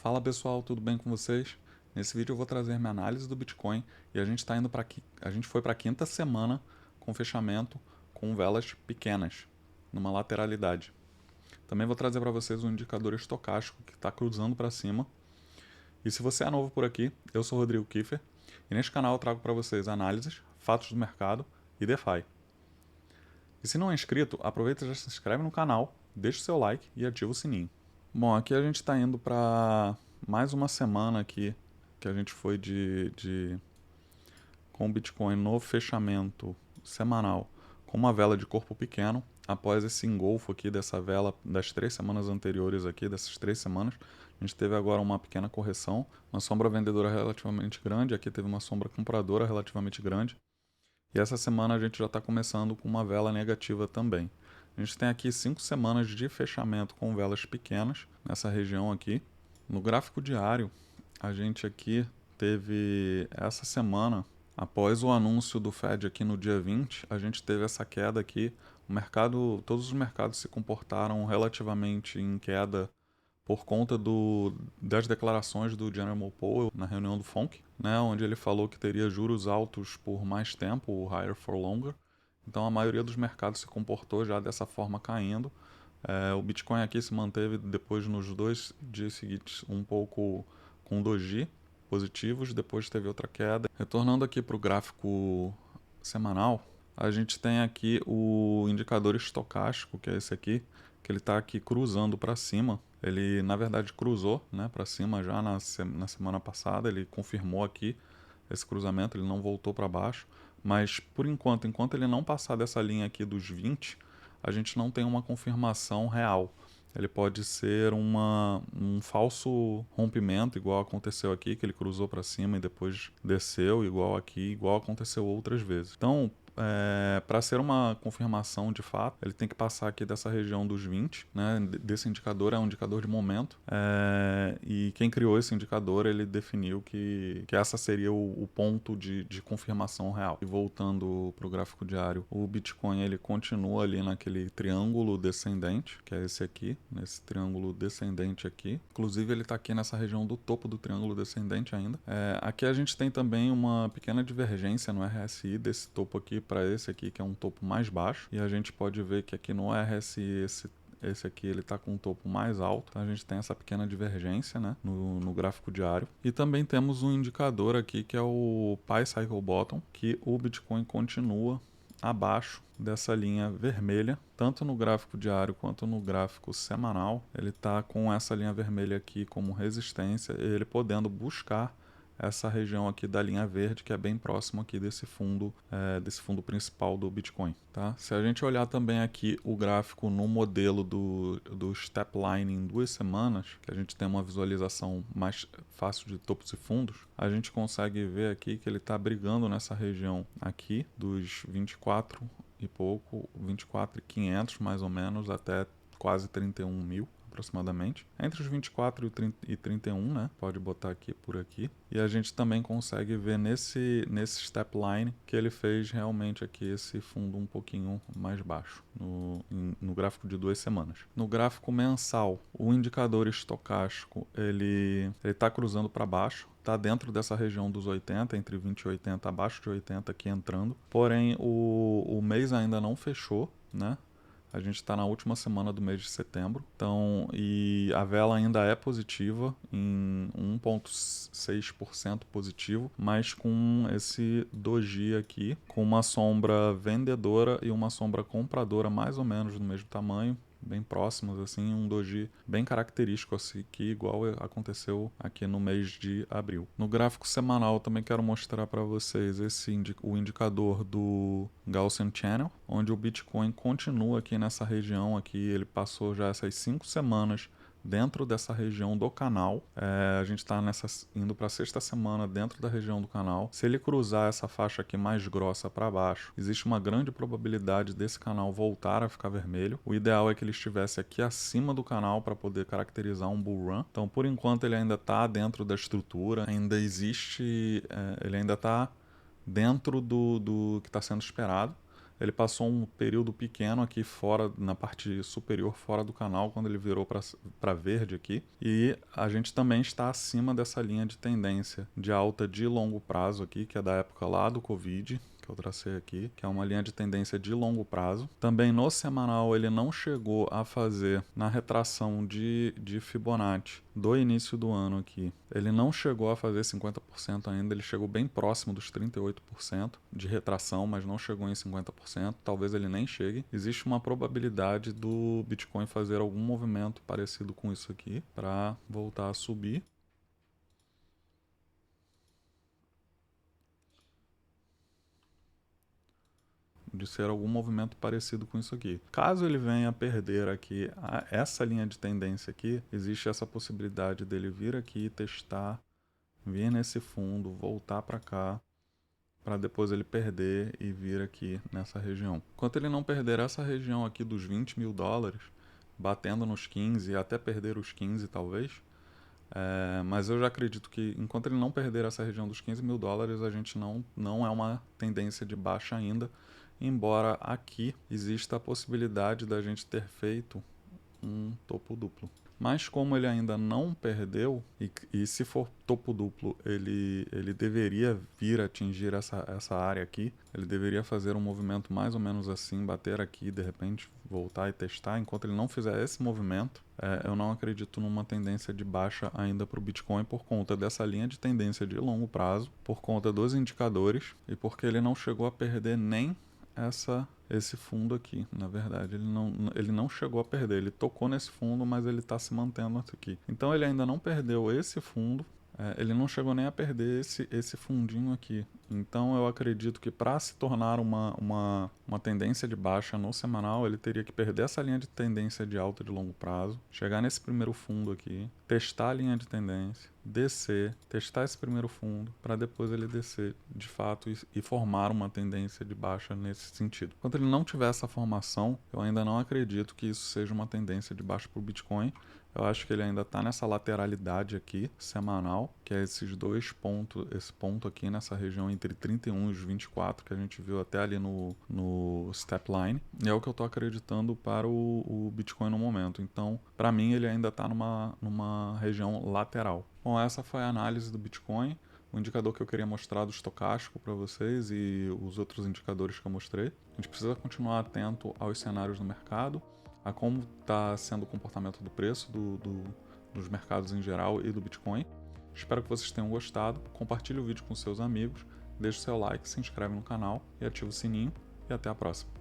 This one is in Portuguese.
Fala pessoal, tudo bem com vocês? Nesse vídeo eu vou trazer minha análise do Bitcoin e a gente foi para a quinta semana com fechamento com velas pequenas, numa lateralidade. Também vou trazer para vocês um indicador estocástico que está cruzando para cima. E se você é novo por aqui, eu sou Rodrigo Kiefer e neste canal eu trago para vocês análises, fatos do mercado e DeFi. E se não é inscrito, aproveita e já se inscreve no canal, deixa o seu like e ativa o sininho. Bom, aqui a gente está indo para mais uma semana aqui que a gente foi com o Bitcoin no fechamento semanal com uma vela de corpo pequeno. Após esse engolfo aqui dessa vela das 3 semanas anteriores aqui, dessas 3 semanas, a gente teve agora uma pequena correção, uma sombra vendedora relativamente grande, aqui teve uma sombra compradora relativamente grande. E essa semana a gente já está começando com uma vela negativa também. A gente tem aqui 5 semanas de fechamento com velas pequenas nessa região aqui. No gráfico diário, a gente aqui teve essa semana, após o anúncio do Fed aqui no dia 20, a gente teve essa queda aqui. Todos os mercados se comportaram relativamente em queda por conta das declarações do Jerome Powell na reunião do FONC, né, onde ele falou que teria juros altos por mais tempo, o higher for longer. Então a maioria dos mercados se comportou já dessa forma caindo. O Bitcoin aqui se manteve depois nos 2 dias seguintes um pouco com doji positivos, depois teve outra queda. Retornando aqui para o gráfico semanal, a gente tem aqui o indicador estocástico, que é esse aqui, que ele está aqui cruzando para cima. Ele, na verdade, cruzou, né, para cima já na semana passada, ele confirmou aqui esse cruzamento, ele não voltou para baixo, mas por enquanto ele não passar dessa linha aqui dos 20, a gente não tem uma confirmação real. Ele pode ser um falso rompimento, igual aconteceu aqui, que ele cruzou para cima e depois desceu, igual aqui, igual aconteceu outras vezes. Então, para ser uma confirmação de fato, ele tem que passar aqui dessa região dos 20, né? Desse indicador, é um indicador de momento, e quem criou esse indicador, ele definiu que essa seria o ponto de confirmação real. E voltando para o gráfico diário, o Bitcoin ele continua ali naquele triângulo descendente, que é esse aqui, nesse triângulo descendente aqui. Inclusive ele está aqui nessa região do topo do triângulo descendente ainda. Aqui a gente tem também uma pequena divergência no RSI desse topo aqui para esse aqui, que é um topo mais baixo. E a gente pode ver que aqui no RSI esse aqui ele está com um topo mais alto, então a gente tem essa pequena divergência, né, no gráfico diário. E também temos um indicador aqui que é o Pi Cycle Bottom, que o Bitcoin continua abaixo dessa linha vermelha, tanto no gráfico diário quanto no gráfico semanal. Ele está com essa linha vermelha aqui como resistência, ele podendo buscar essa região aqui da linha verde, que é bem próximo aqui desse fundo principal do Bitcoin, tá? Se a gente olhar também aqui o gráfico no modelo do Step Line em 2 semanas, que a gente tem uma visualização mais fácil de topos e fundos, a gente consegue ver aqui que ele está brigando nessa região aqui dos 24 e pouco, 24.500 mais ou menos, até quase 31 mil aproximadamente, entre os 24 e 31, né? Pode botar aqui por aqui. E a gente também consegue ver nesse step line que ele fez realmente aqui esse fundo um pouquinho mais baixo no gráfico de 2 semanas. No gráfico mensal, o indicador estocástico ele está cruzando para baixo, está dentro dessa região dos 80, entre 20 e 80, abaixo de 80 aqui entrando. Porém, o mês ainda não fechou, né? A gente está na última semana do mês de setembro, então, e a vela ainda é positiva, em 1,6% positivo, mas com esse doji aqui, com uma sombra vendedora e uma sombra compradora mais ou menos do mesmo tamanho, bem próximos, assim, um doji bem característico assim, que igual aconteceu aqui no mês de abril. No gráfico semanal também quero mostrar para vocês o indicador do Gaussian Channel, onde o Bitcoin continua aqui nessa região aqui, ele passou já essas 5 semanas dentro dessa região do canal. A gente está indo para a 6ª semana dentro da região do canal. Se ele cruzar essa faixa aqui mais grossa para baixo, existe uma grande probabilidade desse canal voltar a ficar vermelho. O ideal é que ele estivesse aqui acima do canal para poder caracterizar um bull run. Então, por enquanto, ele ainda está dentro da estrutura, ainda existe, ele ainda está dentro do que está sendo esperado. Ele passou um período pequeno aqui fora, na parte superior fora do canal, quando ele virou para verde aqui. E a gente também está acima dessa linha de tendência de alta de longo prazo aqui, que é da época lá do Covid, que eu tracei aqui, que é uma linha de tendência de longo prazo. Também no semanal ele não chegou a fazer na retração de Fibonacci do início do ano aqui. Ele não chegou a fazer 50% ainda, ele chegou bem próximo dos 38% de retração, mas não chegou em 50%, talvez ele nem chegue. Existe uma probabilidade do Bitcoin fazer algum movimento parecido com isso aqui para voltar a subir. De ser algum movimento parecido com isso aqui. Caso ele venha a perder aqui essa linha de tendência aqui, existe essa possibilidade dele vir aqui testar, vir nesse fundo, voltar para cá, para depois ele perder e vir aqui nessa região. Enquanto ele não perder essa região aqui dos 20 mil dólares, batendo nos 15 e até perder os 15 talvez, mas eu já acredito que enquanto ele não perder essa região dos 15 mil dólares, a gente não é uma tendência de baixa ainda, embora aqui exista a possibilidade da gente ter feito um topo duplo. Mas como ele ainda não perdeu, e se for topo duplo, ele deveria vir atingir essa área aqui, ele deveria fazer um movimento mais ou menos assim, bater aqui, de repente voltar e testar. Enquanto ele não fizer esse movimento, eu não acredito numa tendência de baixa ainda para o Bitcoin por conta dessa linha de tendência de longo prazo, por conta dos indicadores e porque ele não chegou a perder nem esse fundo aqui. Na verdade, ele não chegou a perder, ele tocou nesse fundo, mas ele está se mantendo aqui. Então ele ainda não perdeu esse fundo, ele não chegou nem a perder esse fundinho aqui. Então eu acredito que para se tornar uma tendência de baixa no semanal, ele teria que perder essa linha de tendência de alta de longo prazo, chegar nesse primeiro fundo aqui, testar a linha de tendência, descer, testar esse primeiro fundo, para depois ele descer de fato e formar uma tendência de baixa nesse sentido. Quando ele não tiver essa formação, eu ainda não acredito que isso seja uma tendência de baixa para o Bitcoin. Eu acho que ele ainda está nessa lateralidade aqui, semanal, que é esses dois pontos, esse ponto aqui nessa região entre 31 e os 24, que a gente viu até ali no step line. E é o que eu estou acreditando para o Bitcoin no momento. Então, para mim, ele ainda está numa região lateral. Bom, essa foi a análise do Bitcoin. O indicador que eu queria mostrar do estocástico para vocês e os outros indicadores que eu mostrei. A gente precisa continuar atento aos cenários do mercado, a como está sendo o comportamento do preço dos mercados em geral e do Bitcoin. Espero que vocês tenham gostado. Compartilhe o vídeo com seus amigos, deixe seu like, se inscreve no canal e ative o sininho. E até a próxima.